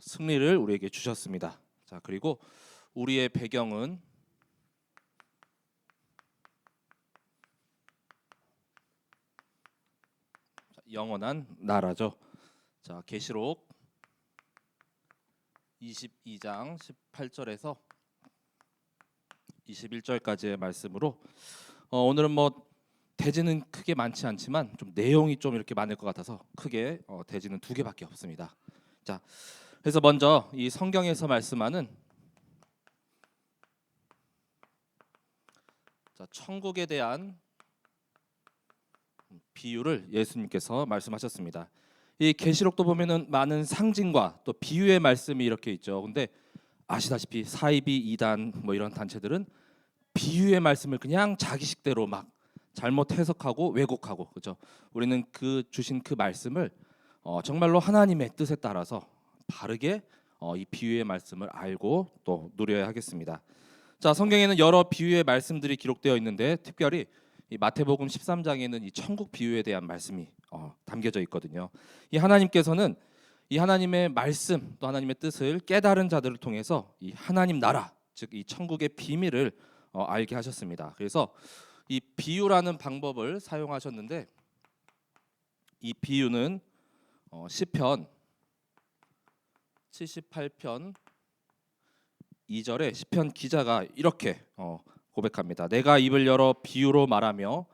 승리를 우리에게 주셨습니다. 자, 그리고 우리의 배경은 영원한 나라죠. 자, 계시록 22장 18절에서 21절까지의 말씀으로 오늘은 대지는 크게 많지 않지만 좀 내용이 좀 이렇게 많을 것 같아서 크게 대지는 두 개밖에 없습니다. 자, 그래서 먼저 이 성경에서 말씀하는 천국에 대한 비유를 예수님께서 말씀하셨습니다. 이 계시록도 보면은 많은 상징과 또 비유의 말씀이 이렇게 있죠. 근데 아시다시피 사이비 이단 이런 단체들은 비유의 말씀을 그냥 자기식대로 막 잘못 해석하고 왜곡하고, 그렇죠? 우리는 그 주신 그 말씀을 정말로 하나님의 뜻에 따라서 바르게 이 비유의 말씀을 알고 또 누려야 하겠습니다. 자, 성경에는 여러 비유의 말씀들이 기록되어 있는데 특별히 이 마태복음 13장에는 이 천국 비유에 대한 말씀이 담겨져 있거든요. 이 하나님께서는 이 하나님의 말씀 또 하나님의 뜻을 깨달은 자들을 통해서 이 하나님 나라, 즉 이 천국의 비밀을 알게 하셨습니다. 그래서 이 비유라는 방법을 사용하셨는데 이 비유는 시편 78편 2절에 시편 기자가 이렇게 고백합니다. 내가 입을 열어 비유로 말하며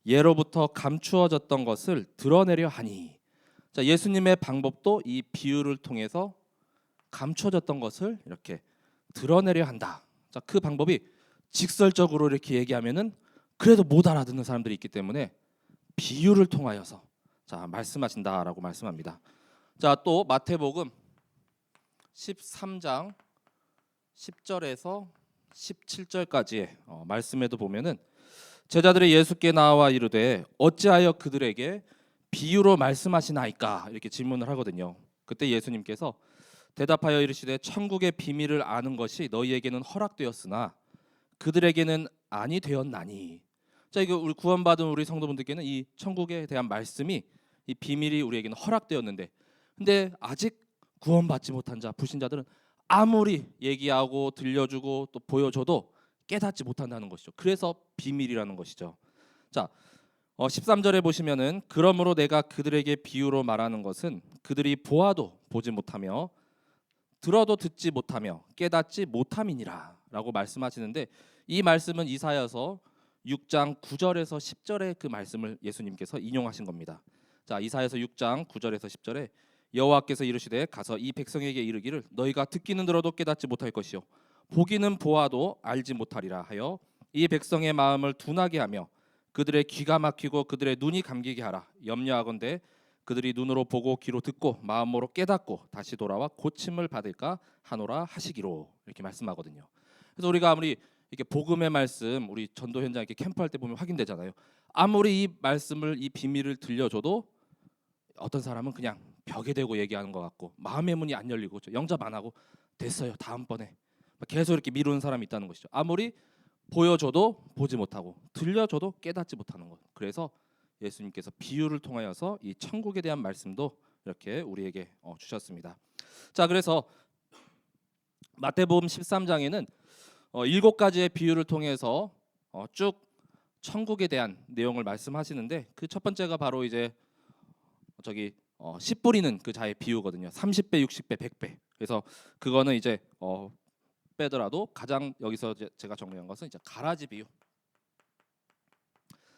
예로부터 감추어졌던 것을 드러내려 하니. 자, 예수님의 방법도 이 비유를 통해서 감추어졌던 것을 이렇게 드러내려 한다. 자, 그 방법이 직설적으로 이렇게 얘기하면은 그래도 못 알아듣는 사람들이 있기 때문에 비유를 통하여서 말씀하신다라고 말씀합니다. 자, 또 마태복음 13장 10절에서 17절까지의 말씀에도 보면은 제자들이 예수께 나와 이르되 어찌하여 그들에게 비유로 말씀하시나이까 이렇게 질문을 하거든요. 그때 예수님께서 대답하여 이르시되 천국의 비밀을 아는 것이 너희에게는 허락되었으나 그들에게는 아니 되었나니. 자, 이거 우리 구원받은 우리 성도분들께는 이 천국에 대한 말씀이 이 비밀이 우리에게는 허락되었는데, 근데 아직 구원받지 못한 자 불신자들은 아무리 얘기하고 들려주고 또 보여줘도 깨닫지 못한다는 것이죠. 그래서 비밀이라는 것이죠. 자, 13절에 보시면은 그러므로 내가 그들에게 비유로 말하는 것은 그들이 보아도 보지 못하며 들어도 듣지 못하며 깨닫지 못함이니라 라고 말씀하시는데, 이 말씀은 이사야서 6장 9절에서 10절의 그 말씀을 예수님께서 인용하신 겁니다. 자, 이사야서 6장 9절에서 10절에 여호와께서 이르시되 가서 이 백성에게 이르기를 너희가 듣기는 들어도 깨닫지 못할 것이요 보기는 보아도 알지 못하리라 하여 이 백성의 마음을 둔하게 하며 그들의 귀가 막히고 그들의 눈이 감기게 하라. 염려하건대 그들이 눈으로 보고 귀로 듣고 마음으로 깨닫고 다시 돌아와 고침을 받을까 하노라 하시기로, 이렇게 말씀하거든요. 그래서 우리가 아무리 이렇게 복음의 말씀 우리 전도 현장 이렇게 캠프할 때 보면 확인되잖아요. 아무리 이 말씀을 이 비밀을 들려줘도 어떤 사람은 그냥 벽에 대고 얘기하는 것 같고 마음의 문이 안 열리고 영접 안 하고 됐어요 다음번에 계속 이렇게 미루는 사람이 있다는 것이죠. 아무리 보여줘도 보지 못하고 들려줘도 깨닫지 못하는 것. 그래서 예수님께서 비유를 통하여서 이 천국에 대한 말씀도 이렇게 우리에게 주셨습니다. 자, 그래서 마태복음 13장에는 7가지의 비유를 통해서 쭉 천국에 대한 내용을 말씀하시는데 그 첫 번째가 바로 이제 씨 뿌리는 그 자의 비유거든요. 30배, 60배, 100배. 그래서 그거는 이제 빼더라도 가장 여기서 제가 정리한 것은 이제 가라지 비유.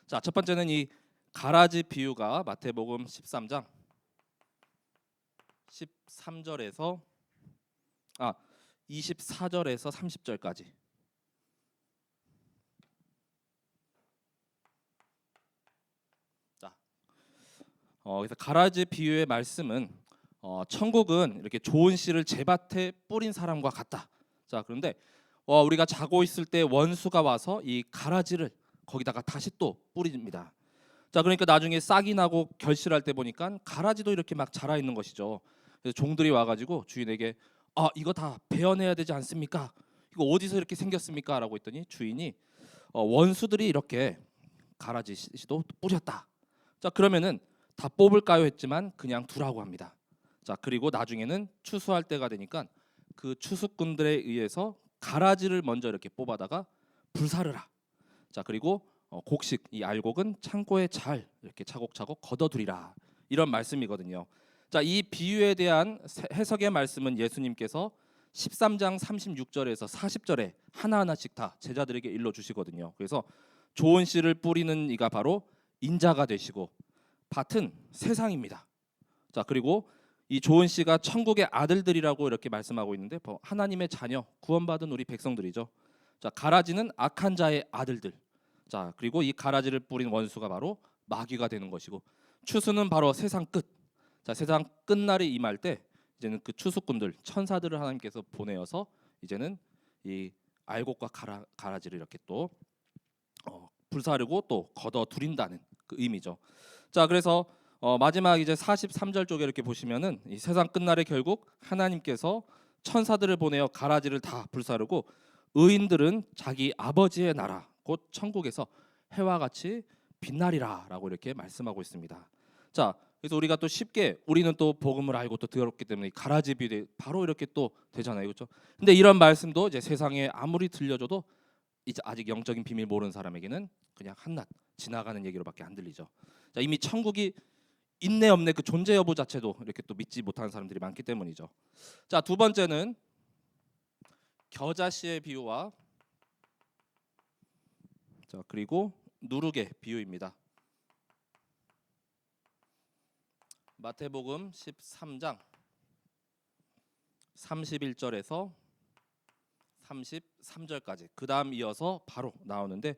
자, 첫 번째는 이 가라지 비유가 마태복음 13장 13절에서 24절에서 30절까지. 자, 그래서 가라지 비유의 말씀은 천국은 이렇게 좋은 씨를 제밭에 뿌린 사람과 같다. 자, 그런데 우리가 자고 있을 때 원수가 와서 이 가라지를 거기다가 다시 또 뿌립니다. 자, 그러니까 나중에 싹이 나고 결실할 때 보니까 가라지도 이렇게 막 자라 있는 것이죠. 그래서 종들이 와가지고 주인에게 이거 다 베어내야 되지 않습니까? 이거 어디서 이렇게 생겼습니까? 라고 했더니 주인이 원수들이 이렇게 가라지 씨도 뿌렸다. 자, 그러면은 다 뽑을까요? 했지만 그냥 두라고 합니다. 자, 그리고 나중에는 추수할 때가 되니까 그 추수꾼들에 의해서 가라지를 먼저 이렇게 뽑아다가 불사르라. 자, 그리고 곡식, 이 알곡은 창고에 잘 이렇게 차곡차곡 걷어두리라. 이런 말씀이거든요. 자, 이 비유에 대한 해석의 말씀은 예수님께서 13장 36절에서 40절에 하나하나씩 다 제자들에게 일러 주시거든요. 그래서 좋은 씨를 뿌리는 이가 바로 인자가 되시고 밭은 세상입니다. 자, 그리고 이 좋은 씨가 천국의 아들들이라고 이렇게 말씀하고 있는데 하나님의 자녀, 구원받은 우리 백성들이죠. 자, 가라지는 악한 자의 아들들. 자, 그리고 이 가라지를 뿌린 원수가 바로 마귀가 되는 것이고, 추수는 바로 세상 끝. 자, 세상 끝날이 임할 때 이제는 그 추수꾼들, 천사들을 하나님께서 보내어서 이제는 이 알곡과 가라지를 이렇게 또 불사르고 또 걷어 두린다는 그 의미죠. 자, 그래서 마지막 이제 43절 쪽에 이렇게 보시면은 이 세상 끝날에 결국 하나님께서 천사들을 보내어 가라지를 다 불사르고 의인들은 자기 아버지의 나라 곧 천국에서 해와 같이 빛나리라라고 이렇게 말씀하고 있습니다. 자, 그래서 우리가 또 쉽게 우리는 또 복음을 알고 또 들었기 때문에 가라지 비유 바로 이렇게 또 되잖아요, 그렇죠? 근데 이런 말씀도 이제 세상에 아무리 들려줘도 이제 아직 영적인 비밀 모르는 사람에게는 그냥 한낱 지나가는 얘기로밖에 안 들리죠. 자, 이미 천국이 있네 없네 그 존재 여부 자체도 이렇게 또 믿지 못하는 사람들이 많기 때문이죠. 자, 두 번째는 겨자씨의 비유와 자, 그리고 누룩의 비유입니다. 마태복음 13장 31절에서 33절까지 그 다음 이어서 바로 나오는데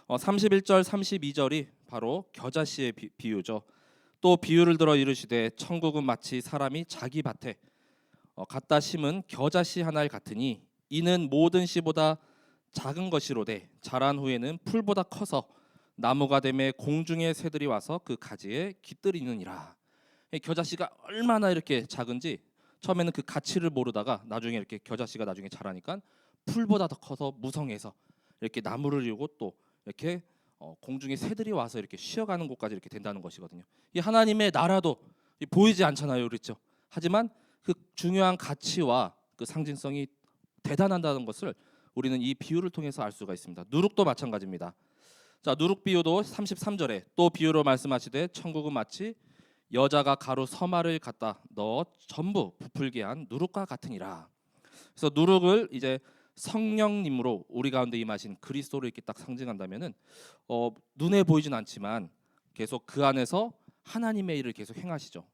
31절 32절이 바로 겨자씨의 비유죠. 또 비유를 들어 이르시되 천국은 마치 사람이 자기 밭에 갖다 심은 겨자씨 하나를 같으니 이는 모든 씨보다 작은 것이로되 자란 후에는 풀보다 커서 나무가 되매 공중의 새들이 와서 그 가지에 깃들이느니라. 겨자씨가 얼마나 이렇게 작은지 처음에는 그 가치를 모르다가 나중에 이렇게 겨자씨가 나중에 자라니까 풀보다 더 커서 무성해서 이렇게 나무를 이루고 또 이렇게 공중의 새들이 와서 이렇게 쉬어가는 곳까지 이렇게 된다는 것이거든요. 이 하나님의 나라도 보이지 않잖아요, 그렇죠? 하지만 그 중요한 가치와 그 상징성이 대단하다는 것을 우리는 이 비유를 통해서 알 수가 있습니다. 누룩도 마찬가지입니다. 자, 누룩 비유도 33절에 또 비유로 말씀하시되 천국은 마치 여자가 가루 서말을 갖다 넣어 전부 부풀게 한 누룩과 같으니라. 그래서 누룩을 이제 성령님으로 우리 가운데 임하신 그리스도를 이렇게 딱 상징한다면은 눈에 보이진 않지만 계속 그 안에서 하나님의 일을 계속 행하시죠.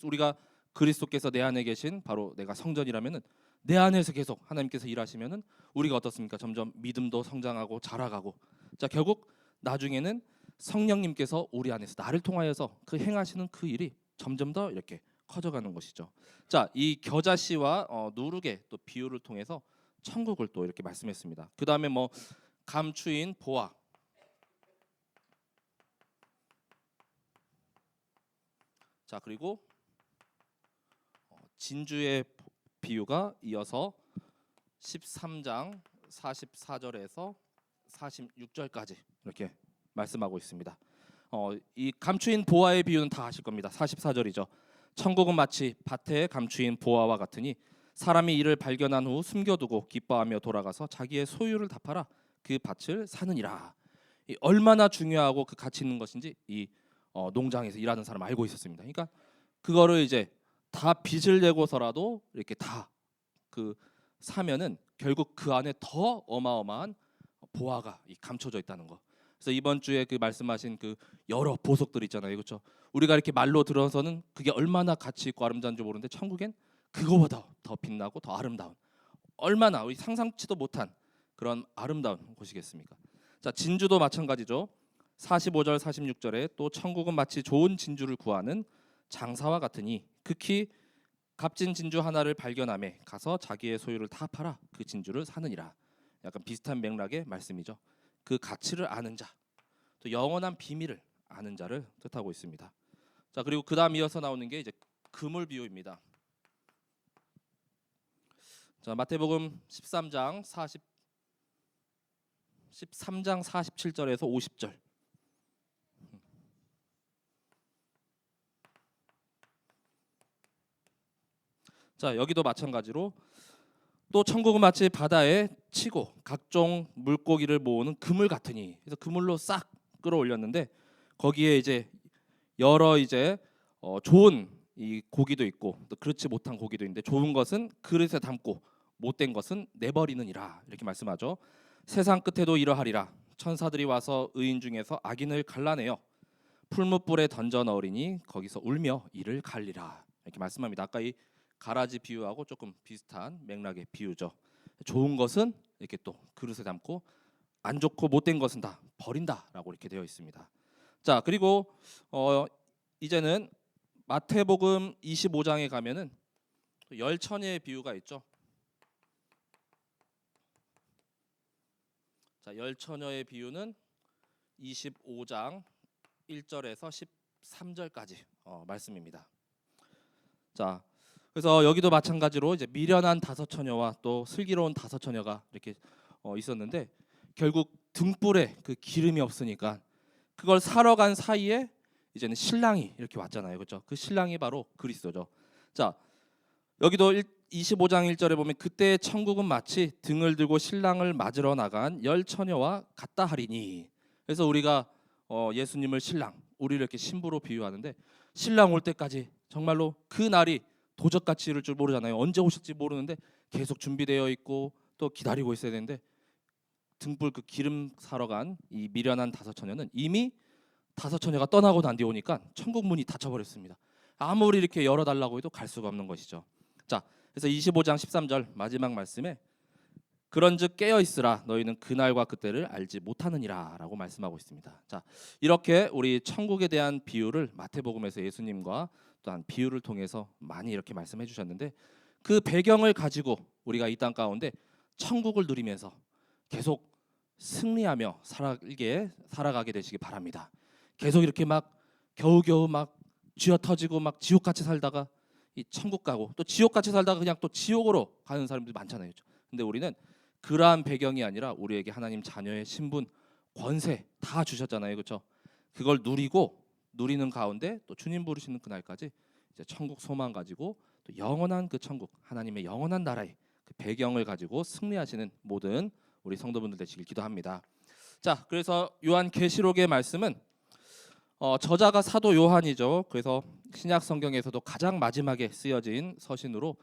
우리가 그리스도께서 내 안에 계신 바로 내가 성전이라면은 내 안에서 계속 하나님께서 일하시면은 우리가 어떻습니까? 점점 믿음도 성장하고 자라가고 자, 결국 나중에는 성령님께서 우리 안에서 나를 통하여서 그 행하시는 그 일이 점점 더 이렇게 커져가는 것이죠. 자, 이 겨자씨와 누룩의 또 비유를 통해서 천국을 또 이렇게 말씀했습니다. 그 다음에 뭐 감추인 보화, 자, 그리고 진주의 비유가 이어서 13장 44절에서 46절까지 이렇게 말씀하고 있습니다. 이 감추인 보화의 비유는 다 아실 겁니다. 44절이죠. 천국은 마치 밭에 감추인 보화와 같으니 사람이 이를 발견한 후 숨겨두고 기뻐하며 돌아가서 자기의 소유를 다 팔아 그 밭을 사느니라. 얼마나 중요하고 그 가치 있는 것인지 이 농장에서 일하는 사람 알고 있었습니다. 그러니까 그거를 이제 다 빚을 내고서라도 이렇게 다 그 사면은 결국 그 안에 더 어마어마한 보화가 감춰져 있다는 거. 그래서 이번 주에 그 말씀하신 그 여러 보석들 있잖아요, 그렇죠? 우리가 이렇게 말로 들어서는 그게 얼마나 가치 있고 아름다운지 모르는데 천국엔 그거보다 더 빛나고 더 아름다운 얼마나 우리 상상치도 못한 그런 아름다운 곳이겠습니까? 자, 진주도 마찬가지죠. 45절 46절에 또 천국은 마치 좋은 진주를 구하는 장사와 같으니 극히 값진 진주 하나를 발견함에 가서 자기의 소유를 다 팔아 그 진주를 사느니라. 약간 비슷한 맥락의 말씀이죠. 그 가치를 아는 자, 또 영원한 비밀을 아는 자를 뜻하고 있습니다. 자, 그리고 그다음 이어서 나오는 게 이제 그물 비유입니다. 자, 마태복음 13장 47절에서 50절. 자, 여기도 마찬가지로 또 천국은 마치 바다에 치고 각종 물고기를 모으는 그물 같으니, 그래서 그물로 싹 끌어올렸는데 거기에 이제 여러 이제 좋은 이 고기도 있고 또 그렇지 못한 고기도 있는데 좋은 것은 그릇에 담고 못된 것은 내버리느니라 이렇게 말씀하죠. 세상 끝에도 이러하리라. 천사들이 와서 의인 중에서 악인을 갈라내어 풀무불에 던져 넣으리니 거기서 울며 이를 갈리라 이렇게 말씀합니다. 아까 이 가라지 비유하고 조금 비슷한 맥락의 비유죠. 좋은 것은 이렇게 또 그릇에 담고 안 좋고 못된 것은 다 버린다라고 이렇게 되어 있습니다. 자, 그리고 이제는 마태복음 25장에 가면은 열 처녀의 비유가 있죠. 자, 열 처녀의 비유는 25장 1절에서 13절까지 말씀입니다. 자, 그래서 여기도 마찬가지로 이제 미련한 다섯 처녀와 또 슬기로운 다섯 처녀가 이렇게 있었는데 결국 등불에 그 기름이 없으니까 그걸 사러 간 사이에 이제는 신랑이 이렇게 왔잖아요, 그렇죠? 그 신랑이 바로 그리스도죠. 자, 여기도 25장 1절에 보면 그때 천국은 마치 등을 들고 신랑을 맞으러 나간 열 처녀와 같다 하리니. 그래서 우리가 예수님을 신랑, 우리를 이렇게 신부로 비유하는데 신랑 올 때까지 정말로 그 날이 도적같이 이를 줄 모르잖아요. 언제 오실지 모르는데 계속 준비되어 있고 또 기다리고 있어야 되는데 등불 그 기름 사러 간 이 미련한 다섯 처녀는 이미 다섯 처녀가 떠나고 난 뒤 오니까 천국 문이 닫혀버렸습니다. 아무리 이렇게 열어달라고 해도 갈 수가 없는 것이죠. 자, 그래서 25장 13절 마지막 말씀에 그런즉 깨어 있으라 너희는 그날과 그때를 알지 못하느니라라고 말씀하고 있습니다. 자, 이렇게 우리 천국에 대한 비유를 마태복음에서 예수님과 또한 비유를 통해서 많이 이렇게 말씀해 주셨는데 그 배경을 가지고 우리가 이 땅 가운데 천국을 누리면서 계속 승리하며 살아가게 되시기 바랍니다. 계속 이렇게 막 겨우겨우 막 쥐어 터지고 막 지옥같이 살다가 이 천국 가고 또 지옥같이 살다가 그냥 또 지옥으로 가는 사람들이 많잖아요. 근데 우리는 그러한 배경이 아니라 우리에게 하나님 자녀의 신분, 권세 다 주셨잖아요. 그렇죠? 그걸 누리는 가운데 또 주님 부르시는 그날까지 이제 천국 소망 가지고 또 영원한 그 천국, 하나님의 영원한 나라의 그 배경을 가지고 승리하시는 모든 우리 성도분들 되시길 기도합니다. 자, 그래서 요한 계시록의 말씀은 저자가 사도 요한이죠. 그래서 신약 성경에서도 가장 마지막에 쓰여진 서신으로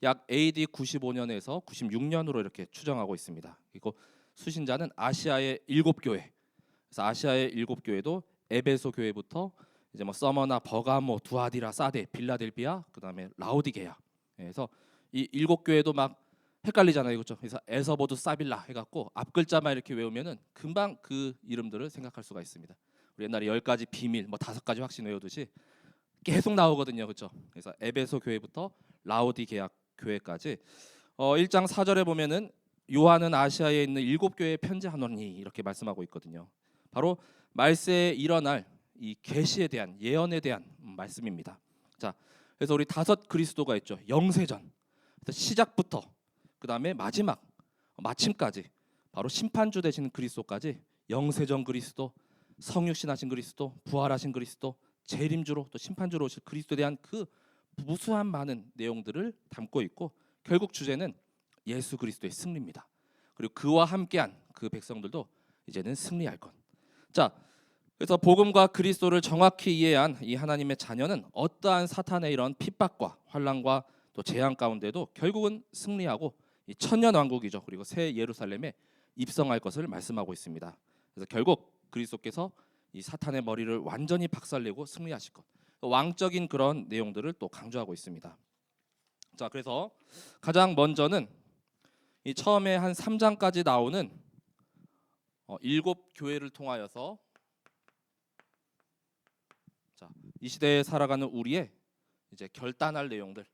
약 AD 95년에서 96년으로 이렇게 추정하고 있습니다. 그리고 수신자는 아시아의 7교회. 그래서 아시아의 7교회도 에베소 교회부터 이제 뭐 서머나 버가모, 두아디라, 사데, 빌라델비아, 그다음에 라오디게아. 그래서 이 7교회도 막 헷갈리잖아요, 그렇죠? 그래서 에서보드 사빌라 해갖고 앞 글자만 이렇게 외우면은 금방 그 이름들을 생각할 수가 있습니다. 우리 옛날에 10가지 비밀, 뭐 5가지 확신 외우듯이 계속 나오거든요, 그렇죠? 그래서 에베소 교회부터 라오디게아 교회까지 1장 4절에 보면은 요한은 아시아에 있는 7교회에 편지하노니 이렇게 말씀하고 있거든요. 바로 말세에 일어날 이 계시에 대한 예언에 대한 말씀입니다. 자, 그래서 우리 5 그리스도가 있죠. 영세전. 그래서 시작부터 그다음에 마침까지 바로 심판주 되시는 그리스도까지 영세전 그리스도, 성육신하신 그리스도, 부활하신 그리스도, 재림주로 또 심판주로 오실 그리스도에 대한 그 무수한 많은 내용들을 담고 있고 결국 주제는 예수 그리스도의 승리입니다. 그리고 그와 함께한 그 백성들도 이제는 승리할 것. 자, 그래서 복음과 그리스도를 정확히 이해한 이 하나님의 자녀는 어떠한 사탄의 이런 핍박과 환난과 또 재앙 가운데도 결국은 승리하고 이 천년 왕국이죠. 그리고 새 예루살렘에 입성할 것을 말씀하고 있습니다. 그래서 결국 그리스도께서 이 사탄의 머리를 완전히 박살내고 승리하실 것. 왕적인 그런 내용들을 또 강조하고 있습니다. 자, 그래서 가장 먼저는 이 처음에 한 3장까지 나오는 7교회를 통하여서 자, 이 시대에 살아가는 우리의 이제 결단할 내용들.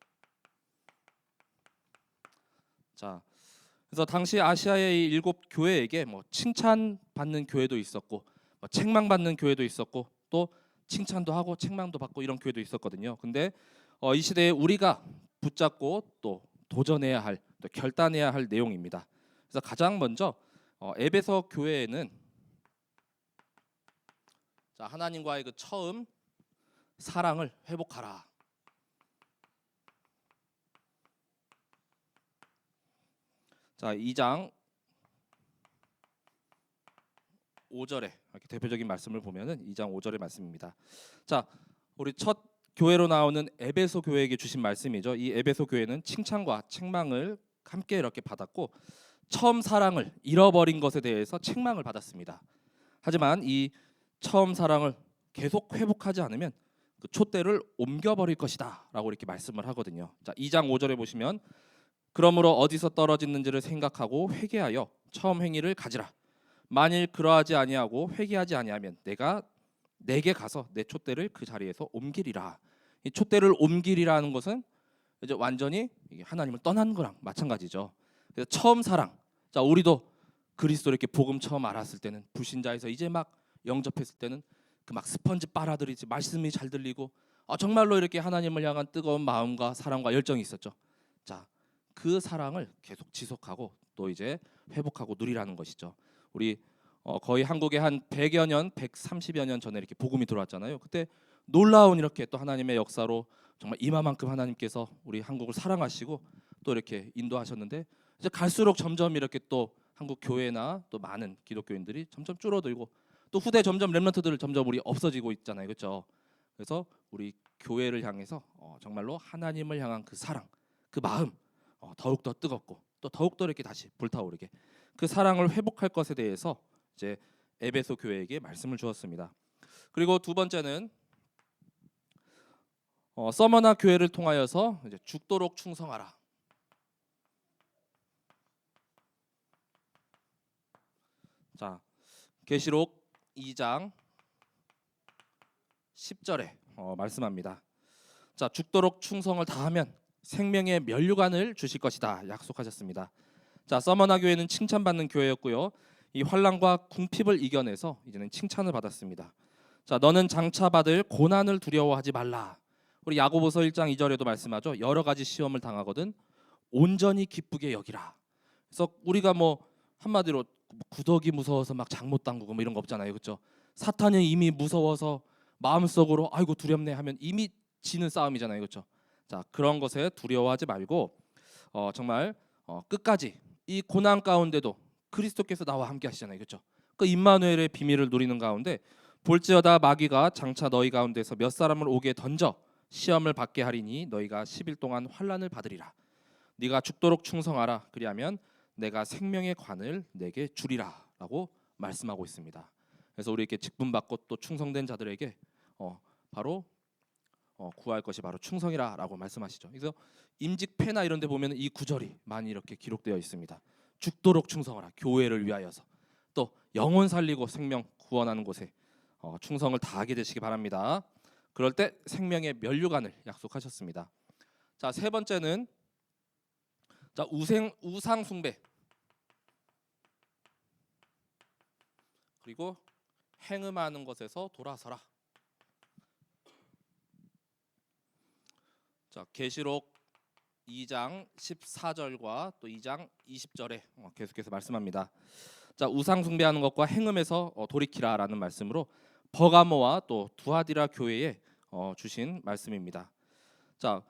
자, 그래서 당시 아시아의 이 7교회에게 뭐 칭찬받는 교회도 있었고 뭐 책망받는 교회도 있었고 또 칭찬도 하고 책망도 받고 이런 교회도 있었거든요. 근데 이 시대에 우리가 붙잡고 또 도전해야 할, 또 결단해야 할 내용입니다. 그래서 가장 먼저 에베소 교회에는 자, 하나님과의 그 처음 사랑을 회복하라. 자, 2장 5절에 이렇게 대표적인 말씀을 보면은 2장 5절의 말씀입니다. 자, 우리 첫 교회로 나오는 에베소 교회에게 주신 말씀이죠. 이 에베소 교회는 칭찬과 책망을 함께 이렇게 받았고 처음 사랑을 잃어버린 것에 대해서 책망을 받았습니다. 하지만 이 처음 사랑을 계속 회복하지 않으면 그 촛대를 옮겨버릴 것이다라고 이렇게 말씀을 하거든요. 자, 2장 5절에 보시면 그러므로 어디서 떨어졌는지를 생각하고 회개하여 처음 행위를 가지라. 만일 그러하지 아니하고 회개하지 아니하면 내가 내게 가서 내 촛대를 그 자리에서 옮기리라. 이 촛대를 옮기리라는 것은 이제 완전히 하나님을 떠난 거랑 마찬가지죠. 그래서 처음 사랑. 자, 우리도 그리스도 이렇게 복음 처음 알았을 때는 불신자에서 이제 막 영접했을 때는 그 막 스펀지 빨아들이지 말씀이 잘 들리고 정말로 이렇게 하나님을 향한 뜨거운 마음과 사랑과 열정이 있었죠. 자, 그 사랑을 계속 지속하고 또 이제 회복하고 누리라는 것이죠. 우리 거의 한국에 한 100여 년, 130여 년 전에 이렇게 복음이 들어왔잖아요. 그때 놀라운 이렇게 또 하나님의 역사로 정말 이마만큼 하나님께서 우리 한국을 사랑하시고 또 이렇게 인도하셨는데 이제 갈수록 점점 이렇게 또 한국 교회나 또 많은 기독교인들이 점점 줄어들고 또 후대 점점 렘넌트들 점점 우리 없어지고 있잖아요, 그렇죠? 그래서 우리 교회를 향해서 정말로 하나님을 향한 그 사랑, 그 마음 더욱 더 뜨겁고 또 더욱 더 이렇게 다시 불타오르게 그 사랑을 회복할 것에 대해서 이제 에베소 교회에게 말씀을 주었습니다. 그리고 두 번째는 서머나 교회를 통하여서 이제 죽도록 충성하라. 자, 계시록 2장 10절에 말씀합니다. 자, 죽도록 충성을 다하면 생명의 면류관을 주실 것이다 약속하셨습니다. 자, 서머나 교회는 칭찬받는 교회였고요. 이 환난과 궁핍을 이겨내서 이제는 칭찬을 받았습니다. 자, 너는 장차 받을 고난을 두려워하지 말라. 우리 야고보서 1장 2절에도 말씀하죠. 여러 가지 시험을 당하거든 온전히 기쁘게 여기라. 그래서 우리가 뭐 한마디로 구더기 무서워서 막 장 못 담그고 뭐 이런 거 없잖아요, 그렇죠? 사탄이 이미 무서워서 마음속으로 아이고 두렵네 하면 이미 지는 싸움이잖아요, 그렇죠? 자, 그런 것에 두려워하지 말고 정말 끝까지 이 고난 가운데도 그리스도께서 나와 함께 하시잖아요, 그렇죠? 그 임마누엘의 비밀을 누리는 가운데 볼지어다 마귀가 장차 너희 가운데서 몇 사람을 오게 던져 시험을 받게 하리니 너희가 10일 동안 환난을 받으리라. 네가 죽도록 충성하라. 그리하면 내가 생명의 관을 내게 주리라라고 말씀하고 있습니다. 그래서 우리 이렇게 직분받고 또 충성된 자들에게 바로 구할 것이 바로 충성이라라고 말씀하시죠. 그래서 임직패나 이런 데 보면 이 구절이 많이 이렇게 기록되어 있습니다. 죽도록 충성하라. 교회를 위하여서 또 영혼 살리고 생명 구원하는 곳에 충성을 다하게 되시기 바랍니다. 그럴 때 생명의 면류관을 약속하셨습니다. 자, 세 번째는 자, 우상 숭배 그리고 행음하는 것에서 돌아서라. 자, 계시록 2장 14절과 또 2장 20절에 계속해서 말씀합니다. 자, 우상 숭배하는 것과 행음에서 돌이키라라는 말씀으로 버가모와 또 두아디라 교회에 주신 말씀입니다. 자,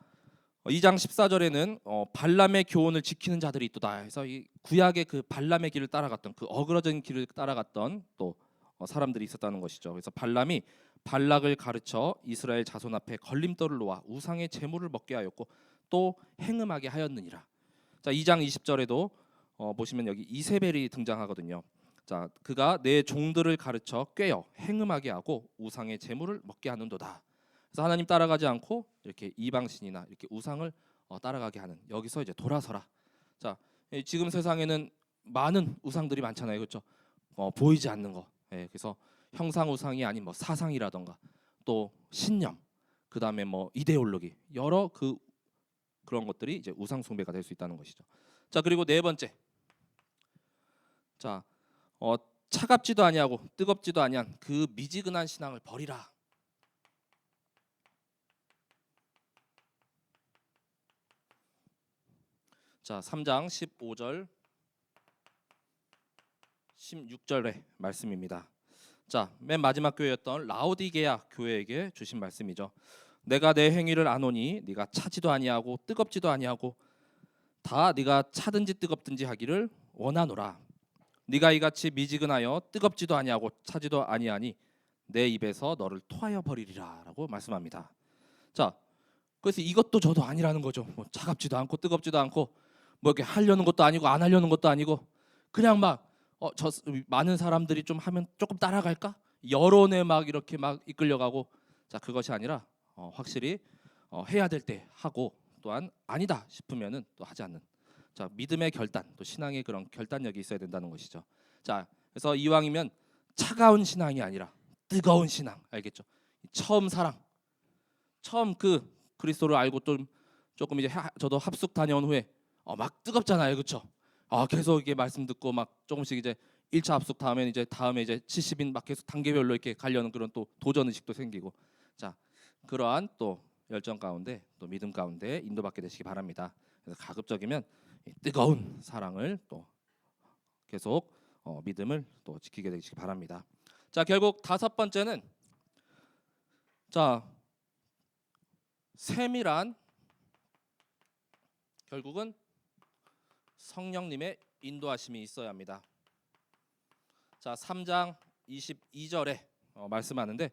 2장 14절에는 발람의 교훈을 지키는 자들이 있도다 해서 이 구약의 그 발람의 길을 따라갔던 그 어그러진 길을 따라갔던 또 사람들이 있었다는 것이죠. 그래서 발람이 발락을 가르쳐 이스라엘 자손 앞에 걸림돌을 놓아 우상의 제물을 먹게 하였고 또 행음하게 하였느니라. 자, 2장 20절에도 보시면 여기 이세벨이 등장하거든요. 자, 그가 내 종들을 가르쳐 꾀어 행음하게 하고 우상의 제물을 먹게 하는도다. 그래서 하나님 따라가지 않고 이렇게 이방신이나 이렇게 우상을 따라가게 하는 여기서 이제 돌아서라. 자, 지금 세상에는 많은 우상들이 많잖아요, 그렇죠? 보이지 않는 거. 그래서 형상 우상이 아닌 뭐 사상이라던가 또 신념, 그 다음에 뭐 이데올로기 여러 그런 것들이 이제 우상 숭배가 될 수 있다는 것이죠. 자, 그리고 네 번째, 자, 차갑지도 아니하고 뜨겁지도 아니한 그 미지근한 신앙을 버리라. 자, 3장 15절 16절의 말씀입니다. 자, 맨 마지막 교회였던 라오디게아 교회에게 주신 말씀이죠. 내가 내 행위를 아노니 네가 차지도 아니하고 뜨겁지도 아니하고 다 네가 차든지 뜨겁든지 하기를 원하노라. 네가 이같이 미지근하여 뜨겁지도 아니하고 차지도 아니하니 내 입에서 너를 토하여 버리리라라고 말씀합니다. 자, 그래서 이것도 저도 아니라는 거죠. 뭐 차갑지도 않고 뜨겁지도 않고 뭐 이렇게 하려는 것도 아니고 안 하려는 것도 아니고 그냥 막 저 많은 사람들이 좀 하면 조금 따라갈까? 여론에 막 이렇게 막 이끌려가고 자 그것이 아니라 확실히 해야 될 때 하고 또한 아니다 싶으면은 또 하지 않는 자 믿음의 결단 또 신앙의 그런 결단력이 있어야 된다는 것이죠. 자 그래서 이왕이면 차가운 신앙이 아니라 뜨거운 신앙 알겠죠? 처음 사랑 처음 그 그리스도를 알고 좀 조금 이제 저도 합숙 다녀온 후에 막 뜨겁잖아요, 그렇죠? 계속 이게 말씀 듣고 막 조금씩 이제 1차 합숙 다음에 이제 70인 막 계속 단계별로 이렇게 가려는 그런 또 도전 의식도 생기고 자 그러한 또 열정 가운데 또 믿음 가운데 인도받게 되시기 바랍니다. 그래서 가급적이면 뜨거운 사랑을 또 계속 믿음을 또 지키게 되시기 바랍니다. 자 결국 다섯 번째는 자 세밀한 결국은 성령님의 인도하심이 있어야 합니다. 자 3장 22절에 말씀하는데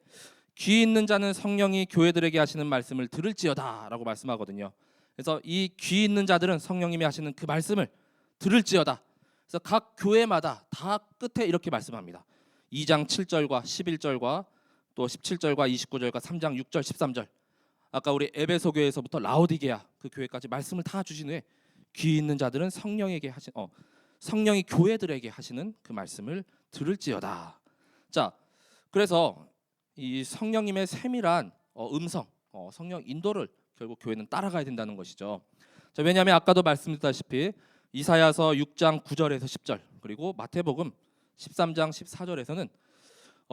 귀 있는 자는 성령이 교회들에게 하시는 말씀을 들을지어다라고 말씀하거든요. 그래서 이 귀 있는 자들은 성령님이 하시는 그 말씀을 들을지어다. 그래서 각 교회마다 다 끝에 이렇게 말씀합니다. 2장 7절과 11절과 또 17절과 29절과 3장 6절 13절 아까 우리 에베소 교회에서부터 라오디게아 그 교회까지 말씀을 다 주신 후에 귀 있는 자들은 성령이 교회들에게 하시는 그 말씀을 들을지어다. 자, 그래서 이 성령님의 세밀한 음성, 성령 인도를 결국 교회는 따라가야 된다는 것이죠. 자, 왜냐하면 아까도 말씀드렸다시피 이사야서 6장 9절에서 10절 그리고 마태복음 13장 14절에서는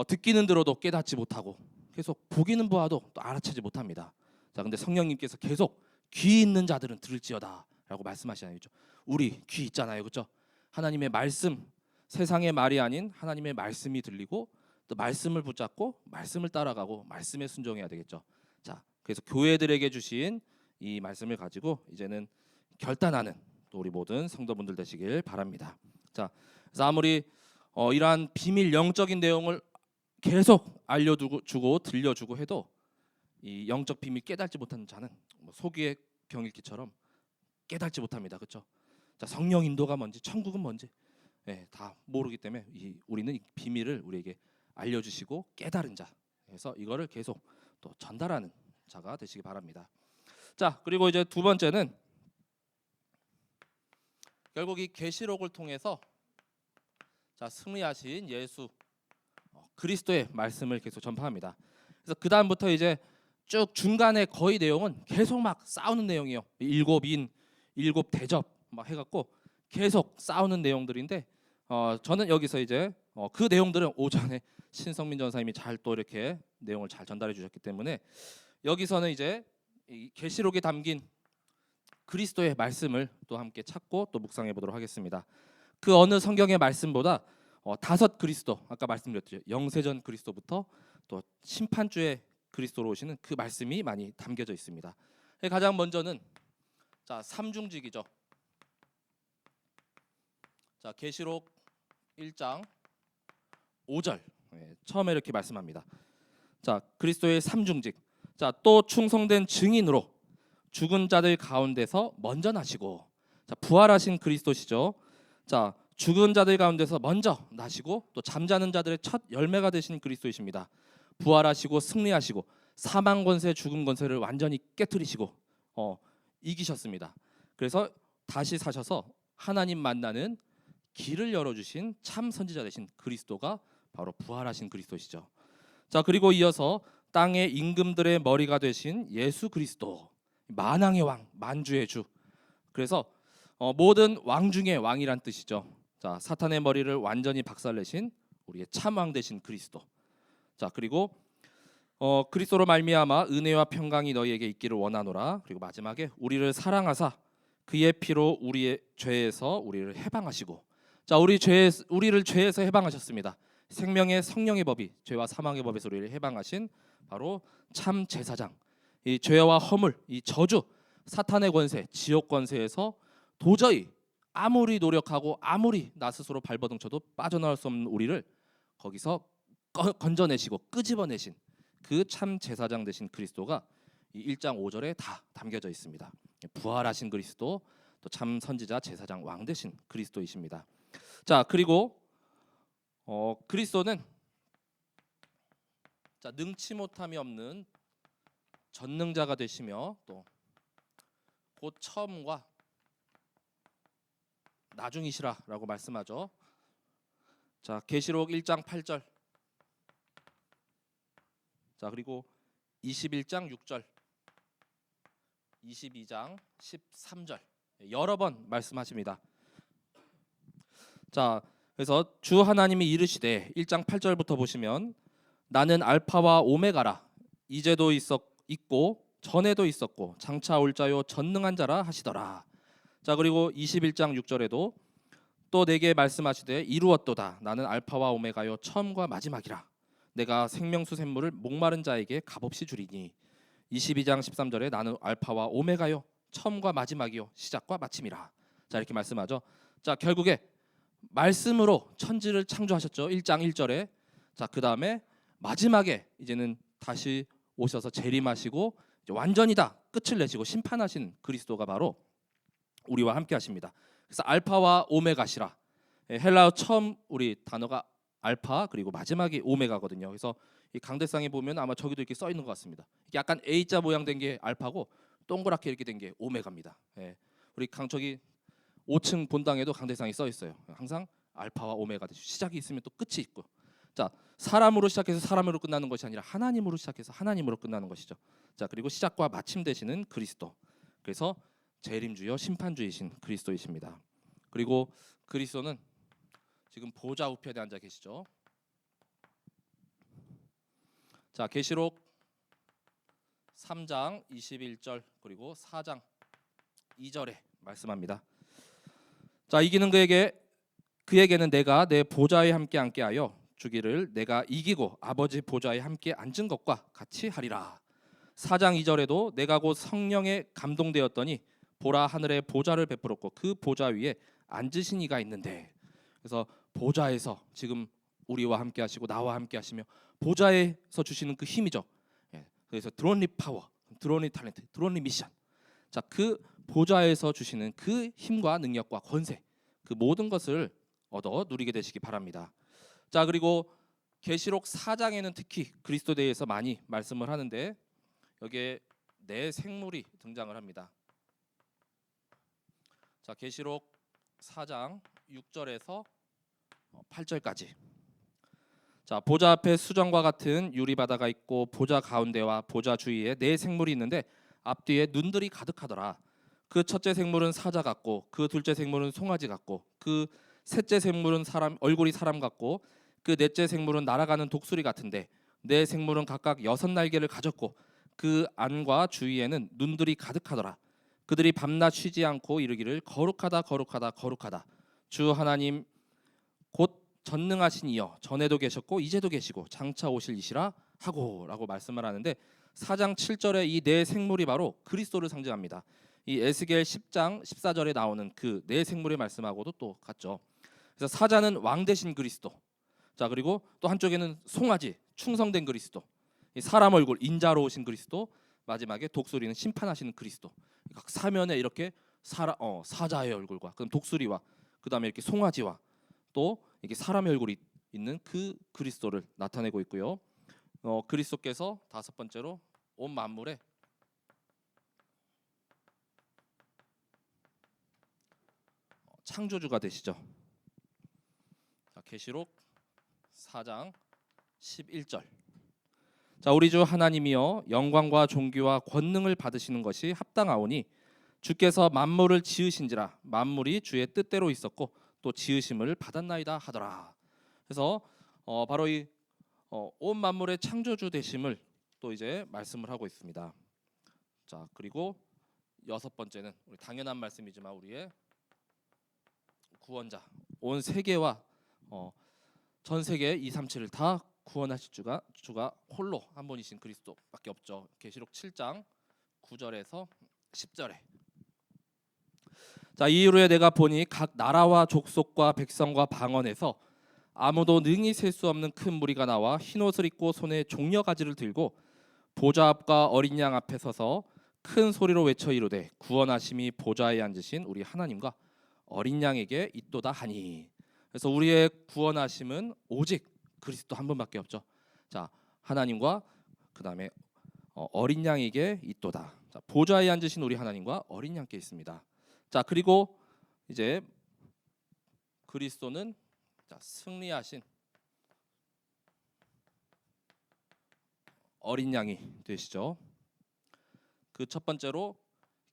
듣기는 들어도 깨닫지 못하고 계속 보기는 보아도 또 알아채지 못합니다. 자, 근데 성령님께서 계속 귀 있는 자들은 들을지어다라고 말씀하시잖아요. 그렇죠? 우리 귀 있잖아요, 그렇죠? 하나님의 말씀, 세상의 말이 아닌 하나님의 말씀이 들리고 또 말씀을 붙잡고 말씀을 따라가고 말씀에 순종해야 되겠죠. 자, 그래서 교회들에게 주신 이 말씀을 가지고 이제는 결단하는 또 우리 모든 성도분들 되시길 바랍니다. 자, 그래서 아무리 이러한 비밀 영적인 내용을 계속 알려주고 들려주고 해도 이 영적 비밀 깨닫지 못하는 자는 소기의 병일기처럼 깨닫지 못합니다. 그렇죠? 자, 성령 인도가 뭔지 천국은 뭔지 다 모르기 때문에 우리는 이 비밀을 우리에게 알려주시고 깨달은 자 그래서 이거를 계속 또 전달하는 자가 되시기 바랍니다. 자 그리고 이제 두 번째는 결국 이 계시록을 통해서 자 승리하신 예수 그리스도의 말씀을 계속 전파합니다. 그래서 그 다음부터 이제 쭉 중간에 거의 내용은 계속 막 싸우는 내용이에요. 일곱 인, 일곱 대접 막 해갖고 계속 싸우는 내용들인데 저는 여기서 이제 그 내용들은 오전에 신성민 전사님이 잘 또 이렇게 내용을 잘 전달해 주셨기 때문에 여기서는 이제 이 계시록에 담긴 그리스도의 말씀을 또 함께 찾고 또 묵상해 보도록 하겠습니다. 그 어느 성경의 말씀보다 다섯 그리스도 아까 말씀드렸죠. 영세전 그리스도부터 또 심판주의 그리스도로 오시는 그 말씀이 많이 담겨져 있습니다. 가장 먼저는 자 삼중직이죠. 자 계시록 1장 5절 처음에 이렇게 말씀합니다. 자 그리스도의 삼중직 자 또 충성된 증인으로 죽은 자들 가운데서 먼저 나시고 자 부활하신 그리스도시죠. 자 죽은 자들 가운데서 먼저 나시고 또 잠자는 자들의 첫 열매가 되신 그리스도이십니다. 부활하시고 승리하시고 사망 권세 죽음 권세를 완전히 깨뜨리시고 이기셨습니다. 그래서 다시 사셔서 하나님 만나는 길을 열어주신 참 선지자 되신 그리스도가 바로 부활하신 그리스도시죠. 자 그리고 이어서 땅의 임금들의 머리가 되신 예수 그리스도 만왕의 왕 만주의 주 그래서 모든 왕 중의 왕이란 뜻이죠. 자 사탄의 머리를 완전히 박살내신 우리의 참왕 되신 그리스도 자 그리고 그리스도로 말미암아 은혜와 평강이 너희에게 있기를 원하노라 그리고 마지막에 우리를 사랑하사 그의 피로 우리의 죄에서 우리를 해방하시고 자 우리를 죄에서 해방하셨습니다. 생명의 성령의 법이 죄와 사망의 법에서 우리를 해방하신 바로 참 제사장 이 죄와 허물 이 저주 사탄의 권세 지옥 권세에서 도저히 아무리 노력하고 아무리 나 스스로 발버둥쳐도 빠져나올 수 없는 우리를 거기서 건져내시고 끄집어내신 그 참 제사장 되신 그리스도가 이 1장 5절에 다 담겨져 있습니다. 부활하신 그리스도, 또 참 선지자 제사장 왕 되신 그리스도이십니다. 자, 그리고 그리스도는 자, 능치 못함이 없는 전능자가 되시며 또 곧 처음과 나중이시라라고 말씀하죠. 자, 계시록 1장 8절. 자, 그리고 21장 6절, 22장 13절 여러 번 말씀하십니다. 자, 그래서 주 하나님이 이르시되 1장 8절부터 보시면 나는 알파와 오메가라, 이제도 있고 전에도 있었고 장차 올 자요 전능한 자라 하시더라. 자, 그리고 21장 6절에도 또 내게 말씀하시되 이루었도다. 나는 알파와 오메가요 처음과 마지막이라. 내가 생명수 샘물을 목마른 자에게 값없이 주리니. 22장 13절에 나는 알파와 오메가요 처음과 마지막이요 시작과 마침이라. 자, 이렇게 말씀하죠. 자, 결국에 말씀으로 천지를 창조하셨죠. 1장 1절에. 자, 그다음에 마지막에 이제는 다시 오셔서 재림하시고 이제 완전히 다 끝을 내시고 심판하신 그리스도가 바로 우리와 함께 하십니다. 그래서 알파와 오메가시라. 헬라어 처음 우리 단어가 알파, 그리고 마지막이 오메가거든요. 그래서 이 강대상에 보면 아마 저기도 이렇게 써 있는 것 같습니다. 이게 약간 A자 모양 된 게 알파고 동그랗게 이렇게 된 게 오메가입니다. 우리 저기 5층 본당에도 강대상이 써 있어요. 항상 알파와 오메가, 시작이 있으면 또 끝이 있고. 자, 사람으로 시작해서 사람으로 끝나는 것이 아니라 하나님으로 시작해서 하나님으로 끝나는 것이죠. 자, 그리고 시작과 마침 되시는 그리스도. 그래서 재림주여 심판주이신 그리스도이십니다. 그리고 그리스도는 지금 보좌 우편에 앉아 계시죠. 자, 계시록 3장 21절 그리고 4장 2절에 말씀합니다. 자, 이기는 그에게는 내가 내 보좌에 함께 앉게 하여 주기를 내가 이기고 아버지 보좌에 함께 앉은 것과 같이 하리라. 4장 2절에도 내가 곧 성령에 감동되었더니 보라 하늘에 보좌를 베풀었고 그 보좌 위에 앉으신 이가 있는데. 그래서 보좌에서 지금 우리와 함께 하시고 나와 함께 하시며 보좌에서 주시는 그 힘이죠. 그래서 드론리 파워, 드론리 탤런트, 드론리 미션. 자, 그 보좌에서 주시는 그 힘과 능력과 권세, 그 모든 것을 얻어 누리게 되시기 바랍니다. 자, 그리고 계시록 4장에는 특히 그리스도에 대해서 많이 말씀을 하는데 여기에 네 생물이 등장을 합니다. 자, 계시록 4장 6절에서 8절까지. 자, 보좌 앞에 수정과 같은 유리바다가 있고 보좌 가운데와 보좌 주위에 네 생물이 있는데 앞뒤에 눈들이 가득하더라. 그 첫째 생물은 사자 같고 그 둘째 생물은 송아지 같고 그 셋째 생물은 얼굴이 사람 같고 그 넷째 생물은 날아가는 독수리 같은데 네 생물은 각각 6날개를 가졌고 그 안과 주위에는 눈들이 가득하더라. 그들이 밤낮 쉬지 않고 이르기를 거룩하다 거룩하다 거룩하다 주 하나님 곧 전능하신 이여 전에도 계셨고 이제도 계시고 장차 오실 이시라 하고라고 말씀을 하는데 4장 7절에 이 네 생물이 바로 그리스도를 상징합니다. 이 에스겔 10장 14절에 나오는 그 네 생물의 말씀하고도 또 같죠. 그래서 사자는 왕 되신 그리스도. 자, 그리고 또 한쪽에는 송아지, 충성된 그리스도. 이 사람 얼굴, 인자로 오신 그리스도. 마지막에 독수리는 심판하시는 그리스도. 각 사면에 이렇게 사자의 얼굴과 그럼 독수리와 그다음에 이렇게 송아지와 또 이게 사람의 얼굴이 있는 그 그리스도를 나타내고 있고요. 그리스도께서 다섯 번째로 온 만물의 창조주가 되시죠. 자, 계시록 4장 11절. 자, 우리 주 하나님이여 영광과 존귀와 권능을 받으시는 것이 합당하오니 주께서 만물을 지으신지라 만물이 주의 뜻대로 있었고 또 지으심을 받았나이다 하더라. 그래서 바로 이 온 만물의 창조주 되심을 또 이제 말씀을 하고 있습니다. 자, 그리고 여섯 번째는 우리 당연한 말씀이지만 우리의 구원자, 온 세계와 전 세계 237을 다 구원하실 주가 홀로 한 분이신 그리스도밖에 없죠. 계시록 7장 9절에서 10절에. 자, 이후에 내가 보니 각 나라와 족속과 백성과 방언에서 아무도 능히 셀 수 없는 큰 무리가 나와 흰옷을 입고 손에 종려가지를 들고 보좌 앞과 어린 양 앞에 서서 큰 소리로 외쳐 이르되 구원하심이 보좌에 앉으신 우리 하나님과 어린 양에게 있도다 하니. 그래서 우리의 구원하심은 오직 그리스도 한 분밖에 없죠. 자, 하나님과 그다음에 어린 양에게 있도다. 자, 보좌에 앉으신 우리 하나님과 어린 양께 있습니다. 자, 그리고 이제 그리스도는 승리하신 어린 양이 되시죠. 그 첫 번째로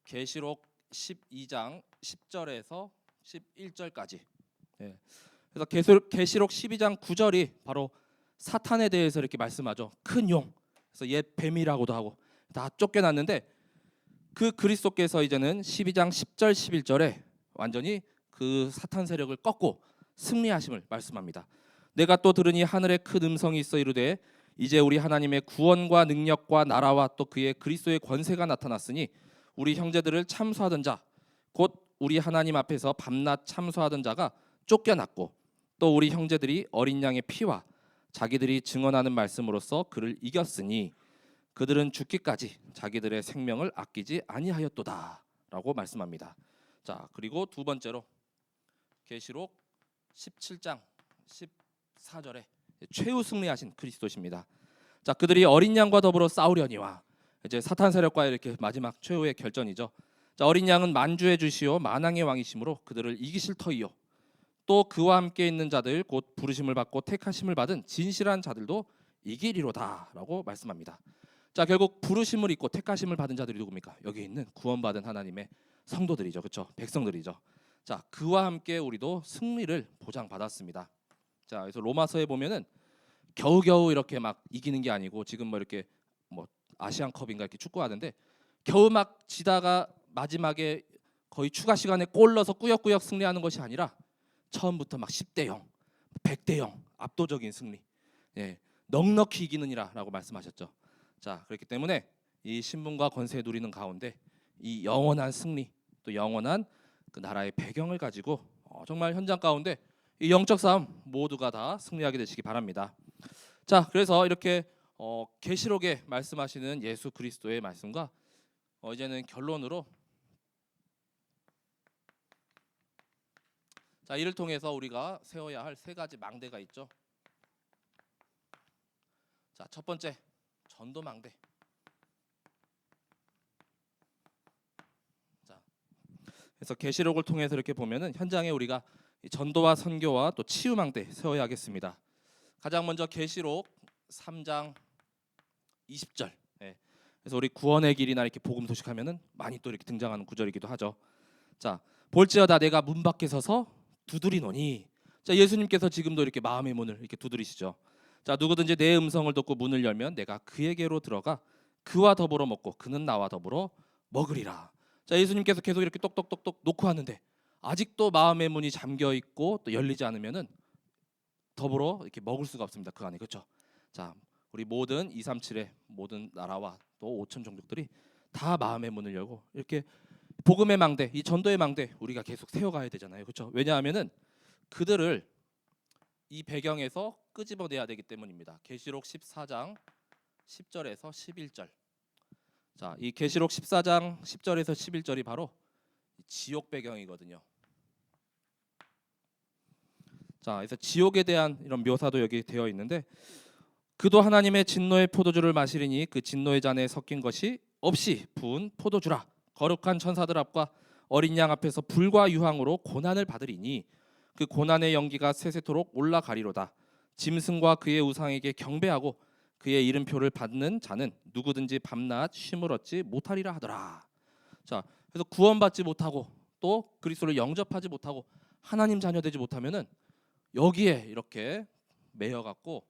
계시록 12장 10절에서 11절까지. 예. 그래서 계시록 12장 9절이 바로 사탄에 대해서 이렇게 말씀하죠. 큰 용. 그래서 옛 뱀이라고도 하고 다 쫓겨났는데 그 그리스도께서 이제는 12장 10절 11절에 완전히 그 사탄 세력을 꺾고 승리하심을 말씀합니다. 내가 또 들으니 하늘에 큰 음성이 있어 이르되 이제 우리 하나님의 구원과 능력과 나라와 또 그의 그리스도의 권세가 나타났으니 우리 형제들을 참소하던 자 곧 우리 하나님 앞에서 밤낮 참소하던 자가 쫓겨났고 또 우리 형제들이 어린 양의 피와 자기들이 증언하는 말씀으로써 그를 이겼으니 그들은 죽기까지 자기들의 생명을 아끼지 아니하였도다라고 말씀합니다. 자, 그리고 두 번째로 계시록 17장 14절에 최후 승리하신 그리스도십니다. 자, 그들이 어린 양과 더불어 싸우려니와 이제 사탄 세력과 이렇게 마지막 최후의 결전이죠. 자, 어린 양은 만주의 주시오 만왕의 왕이심으로 그들을 이기실 터이요 또 그와 함께 있는 자들 곧 부르심을 받고 택하심을 받은 진실한 자들도 이기리로다라고 말씀합니다. 자, 결국 부르심을 입고 택하심을 받은 자들이 누굽니까? 여기 있는 구원받은 하나님의 성도들이죠. 그렇죠? 백성들이죠. 자, 그와 함께 우리도 승리를 보장받았습니다. 자, 그래서 로마서에 보면은 겨우겨우 이렇게 막 이기는 게 아니고 지금 뭐 이렇게 뭐 아시안컵인가 이렇게 축구하는데 겨우 막 지다가 마지막에 거의 추가 시간에 골 넣어서 꾸역꾸역 승리하는 것이 아니라 처음부터 막 10대 0, 100대 0 압도적인 승리. 예, 넉넉히 이기느니라라고 말씀하셨죠. 자, 그렇기 때문에 이 신분과 권세 누리는 가운데 이 영원한 승리 또 영원한 그 나라의 배경을 가지고 정말 현장 가운데 이 영적 싸움 모두가 다 승리하게 되시기 바랍니다. 자, 그래서 이렇게 계시록에 말씀하시는 예수 그리스도의 말씀과 이제는 결론으로 자, 이를 통해서 우리가 세워야 할 세 가지 망대가 있죠. 자, 첫 번째 전도 망대. 자, 그래서 계시록을 통해서 이렇게 보면은 현장에 우리가 전도와 선교와 또 치유 망대 세워야 하겠습니다. 가장 먼저 계시록 3장 20절. 예. 그래서 우리 구원의 길이나 이렇게 복음 소식하면은 많이 또 이렇게 등장하는 구절이기도 하죠. 자, 볼지어다 내가 문 밖에 서서 두드리노니. 자, 예수님께서 지금도 이렇게 마음의 문을 이렇게 두드리시죠. 자, 누구든지 내 음성을 듣고 문을 열면 내가 그에게로 들어가 그와 더불어 먹고 그는 나와 더불어 먹으리라. 자, 예수님께서 계속 이렇게 똑똑똑똑 놓고 하는데 아직도 마음의 문이 잠겨 있고 또 열리지 않으면은 더불어 이렇게 먹을 수가 없습니다. 그 안에. 그렇죠? 자, 우리 모든 237의 모든 나라와 또 5천 종족들이 다 마음의 문을 열고 이렇게 복음의 망대, 이 전도의 망대 우리가 계속 세워가야 되잖아요. 그렇죠? 왜냐하면은 그들을 이 배경에서 끄집어내야 되기 때문입니다. 계시록 14장 10절에서 11절. 자, 이 계시록 14장 10절에서 11절이 바로 지옥 배경이거든요. 자, 그래서 지옥에 대한 이런 묘사도 여기 되어 있는데 그도 하나님의 진노의 포도주를 마시리니 그 진노의 잔에 섞인 것이 없이 부은 포도주라. 거룩한 천사들 앞과 어린 양 앞에서 불과 유황으로 고난을 받으리니 그 고난의 연기가 세세토록 올라가리로다. 짐승과 그의 우상에게 경배하고 그의 이름표를 받는 자는 누구든지 밤낮 쉼을 얻지 못하리라 하더라. 자, 그래서 구원받지 못하고 또 그리스도를 영접하지 못하고 하나님 자녀 되지 못하면은 여기에 이렇게 매여 갖고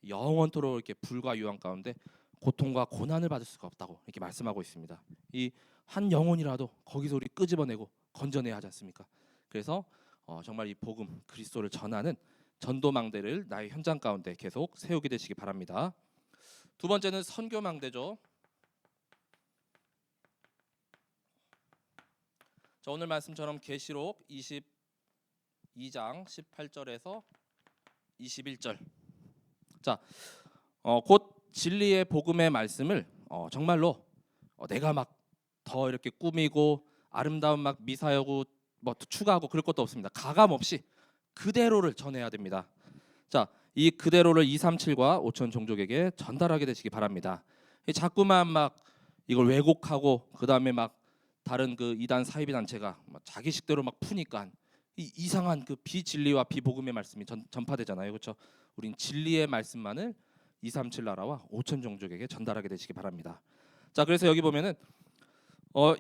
영원토록 이렇게 불과 유황 가운데 고통과 고난을 받을 수가 없다고 이렇게 말씀하고 있습니다. 이 한 영혼이라도 거기서 우리 끄집어내고 건져내야 하지 않습니까? 그래서 정말 이 복음 그리스도를 전하는 전도망대를 나의 현장 가운데 계속 세우게 되시기 바랍니다. 두 번째는 선교망대죠. 자, 오늘 말씀처럼 계시록 22장 18절에서 21절. 자, 곧 진리의 복음의 말씀을 정말로 내가 막 더 이렇게 꾸미고 아름다운 막 미사여구 뭐 추가하고 그럴 것도 없습니다. 가감 없이 그대로를 전해야 됩니다. 자, 이 그대로를 237과 5천 종족에게 전달하게 되시기 바랍니다. 자꾸만 막 이걸 왜곡하고 그다음에 막 다른 그 이단 사이비 단체가 자기식대로 막 푸니까 이 이상한 그 비진리와 비복음의 말씀이 전파되잖아요. 그렇죠? 우린 진리의 말씀만을 237 나라와 5천 종족에게 전달하게 되시기 바랍니다. 자, 그래서 여기 보면은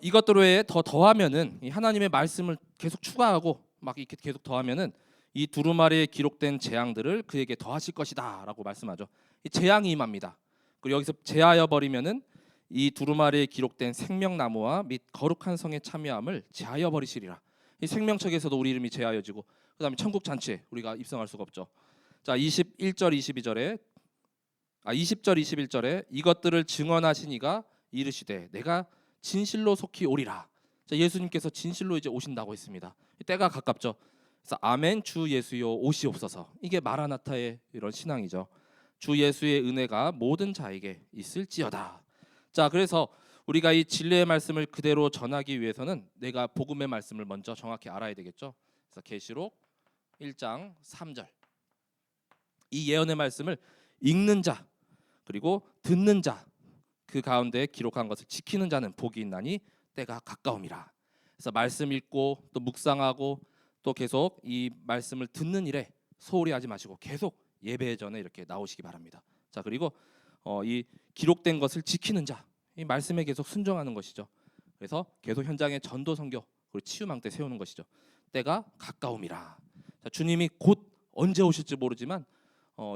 이것들 외에 더하면은 이 하나님의 말씀을 계속 추가하고 막 이렇게 계속 더하면은 이 두루마리에 기록된 재앙들을 그에게 더하실 것이다라고 말씀하죠. 이 재앙이 임합니다. 그리고 여기서 제하여 버리면은 이 두루마리에 기록된 생명나무와 및 거룩한 성의 참여함을 제하여 버리시리라. 이 생명책에서도 우리 이름이 제하여지고 그다음에 천국 잔치에 우리가 입성할 수가 없죠. 자, 21절 22절에 20절 21절에 이것들을 증언하시니가 이르시되 내가 진실로 속히 오리라. 자, 예수님께서 진실로 이제 오신다고 했습니다. 때가 가깝죠. 그래서 아멘 주 예수여 오시옵소서. 이게 마라나타의 이런 신앙이죠. 주 예수의 은혜가 모든 자에게 있을지어다. 자, 그래서 우리가 이 진리의 말씀을 그대로 전하기 위해서는 내가 복음의 말씀을 먼저 정확히 알아야 되겠죠. 그래서 계시록 1장 3절 이 예언의 말씀을 읽는 자 그리고 듣는 자 그 가운데 기록한 것을 지키는 자는 복이 있나니 때가 가까움이라. 그래서 말씀 읽고 또 묵상하고 또 계속 이 말씀을 듣는 일에 소홀히 하지 마시고 계속 예배 전에 이렇게 나오시기 바랍니다. 자, 그리고 이 기록된 것을 지키는 자, 이 말씀에 계속 순종하는 것이죠. 그래서 계속 현장에 전도 선교 그리고 치유망대 세우는 것이죠. 때가 가까움이라. 자, 주님이 곧 언제 오실지 모르지만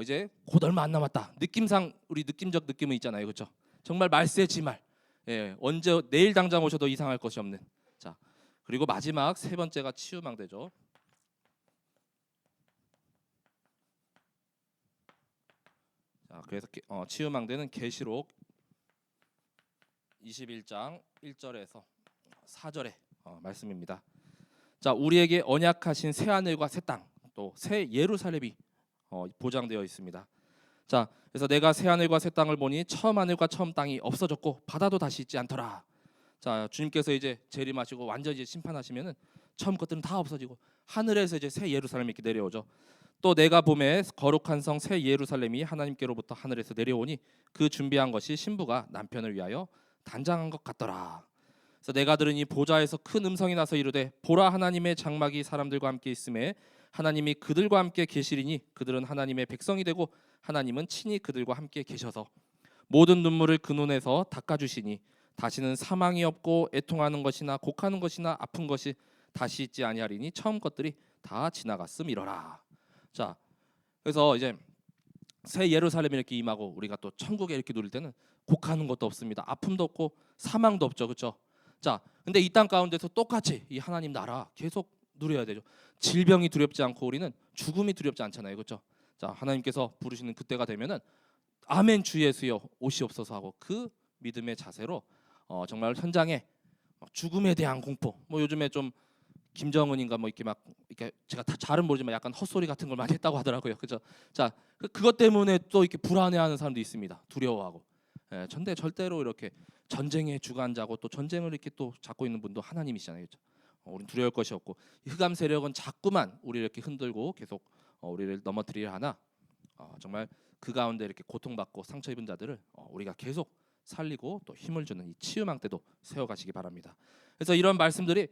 이제 곧 얼마 안 남았다. 느낌상 우리 느낌적 느낌은 있잖아요, 그렇죠? 정말 말세지말. 예, 언제 내일 당장 오셔도 이상할 것이 없는. 자, 그리고 마지막 세 번째가 치유망대죠. 자, 그래서 치유망대는 계시록 21장 1절에서 4절의 말씀입니다. 자, 우리에게 언약하신 새 하늘과 새 땅, 또 새 예루살렘이 보장되어 있습니다. 자, 그래서 내가 새 하늘과 새 땅을 보니 처음 하늘과 처음 땅이 없어졌고 바다도 다시 있지 않더라. 자, 주님께서 이제 재림하시고 완전히 이제 심판하시면은 처음 것들은 다 없어지고 하늘에서 이제 새 예루살렘이 이렇게 내려오죠. 또 내가 봄에 거룩한 성 새 예루살렘이 하나님께로부터 하늘에서 내려오니 그 준비한 것이 신부가 남편을 위하여 단장한 것 같더라. 그래서 내가 들으니 보좌에서 큰 음성이 나서 이르되 보라 하나님의 장막이 사람들과 함께 있음에 하나님이 그들과 함께 계시리니 그들은 하나님의 백성이 되고 하나님은 친히 그들과 함께 계셔서 모든 눈물을 그 눈에서 닦아주시니 다시는 사망이 없고 애통하는 것이나 곡하는 것이나 아픈 것이 다시 있지 아니하리니 처음 것들이 다 지나갔음이러라. 자, 그래서 이제 새 예루살렘이 이렇게 임하고 우리가 또 천국에 이렇게 누릴 때는 곡하는 것도 없습니다. 아픔도 없고 사망도 없죠, 그렇죠? 자, 근데 이 땅 가운데서 똑같이 이 하나님 나라 계속 누려야 되죠. 질병이 두렵지 않고 우리는 죽음이 두렵지 않잖아요, 그렇죠? 자, 하나님께서 부르시는 그때가 되면은 아멘 주 예수여 오시옵소서 하고 그 믿음의 자세로 정말 현장에 죽음에 대한 공포, 뭐 요즘에 좀 김정은인가 뭐 이렇게 막 이렇게 제가 다 잘은 모르지만 약간 헛소리 같은 걸 많이 했다고 하더라고요, 그렇죠? 자, 그것 때문에 또 이렇게 불안해하는 사람도 있습니다, 두려워하고. 근데 절대로 이렇게 전쟁의 주관자고 또 전쟁을 이렇게 또 잡고 있는 분도 하나님이시잖아요, 그렇죠? 우린 두려울 것이 없고 흑암 세력은 자꾸만 우리를 이렇게 흔들고 계속 우리를 넘어뜨리려 하나 정말 그 가운데 이렇게 고통받고 상처 입은 자들을 우리가 계속 살리고 또 힘을 주는 이 치유망대도 세워가시기 바랍니다. 그래서 이런 말씀들이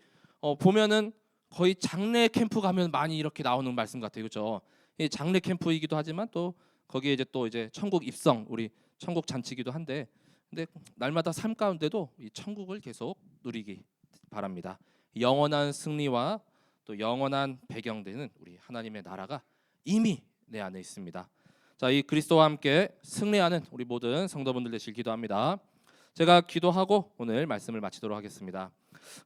보면은 거의 장례 캠프 가면 많이 이렇게 나오는 말씀 같아요, 그렇죠? 이 장례 캠프이기도 하지만 또 거기에 이제 또 이제 천국 입성, 우리 천국 잔치기도 한데, 근데 날마다 삶 가운데도 이 천국을 계속 누리기 바랍니다. 영원한 승리와 또 영원한 배경되는 우리 하나님의 나라가 이미 내 안에 있습니다. 자, 이 그리스도와 함께 승리하는 우리 모든 성도분들 되시길 기도합니다. 제가 기도하고 오늘 말씀을 마치도록 하겠습니다.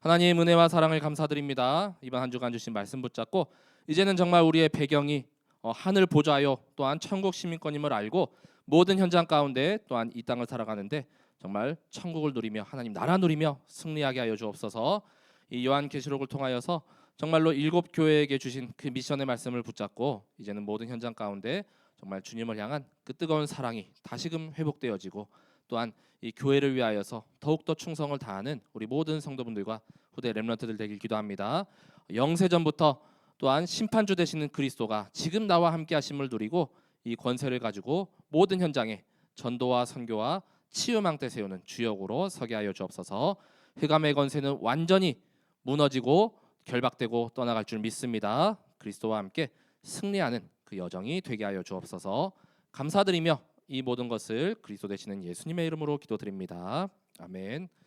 하나님 은혜와 사랑을 감사드립니다. 이번 한 주간 주신 말씀 붙잡고 이제는 정말 우리의 배경이 하늘 보좌요 또한 천국 시민권임을 알고 모든 현장 가운데 또한 이 땅을 살아가는데 정말 천국을 누리며 하나님 나라 누리며 승리하게 하여 주옵소서. 이 요한계시록을 통하여서 정말로 7교회에게 주신 그 미션의 말씀을 붙잡고 이제는 모든 현장 가운데 정말 주님을 향한 그 뜨거운 사랑이 다시금 회복되어지고 또한 이 교회를 위하여서 더욱더 충성을 다하는 우리 모든 성도분들과 후대 렘넌트들 되길 기도합니다. 영세전부터 또한 심판주 되시는 그리스도가 지금 나와 함께 하심을 누리고 이 권세를 가지고 모든 현장에 전도와 선교와 치유망대 세우는 주역으로 서게 하여 주옵소서. 흑암의 권세는 완전히 무너지고 결박되고 떠나갈 줄 믿습니다. 그리스도와 함께 승리하는 그 여정이 되게 하여 주옵소서. 감사드리며 이 모든 것을 그리스도 되시는 예수님의 이름으로 기도드립니다. 아멘.